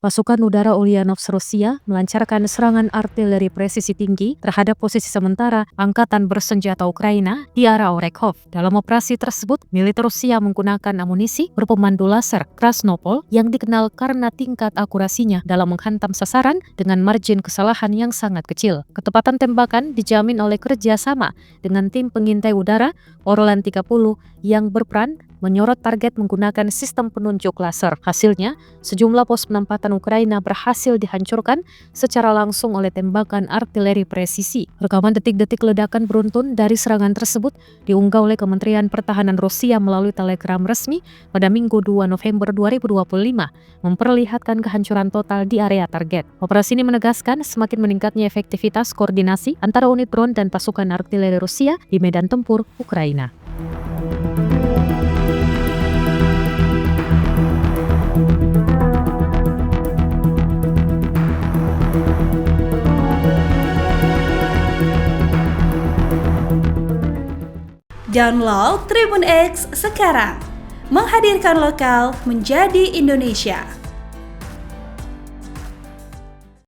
Pasukan udara Ulyanovsk Rusia melancarkan serangan artileri presisi tinggi terhadap posisi sementara Angkatan Bersenjata Ukraina di arah Orekhov. Dalam operasi tersebut, militer Rusia menggunakan amunisi berpemandu laser Krasnopol yang dikenal karena tingkat akurasinya dalam menghantam sasaran dengan margin kesalahan yang sangat kecil. Ketepatan tembakan dijamin oleh kerjasama dengan tim pengintai udara Orlan 30 yang berperan menyorot target menggunakan sistem penunjuk laser. Hasilnya, sejumlah pos penempatan Ukraina berhasil dihancurkan secara langsung oleh tembakan artileri presisi. Rekaman detik-detik ledakan beruntun dari serangan tersebut diunggah oleh Kementerian Pertahanan Rusia melalui telegram resmi pada Minggu 2 November 2025, memperlihatkan kehancuran total di area target. Operasi ini menegaskan semakin meningkatnya efektivitas koordinasi antara unit drone dan pasukan artileri Rusia di medan tempur Ukraina. Download Tribun X sekarang, menghadirkan lokal menjadi Indonesia.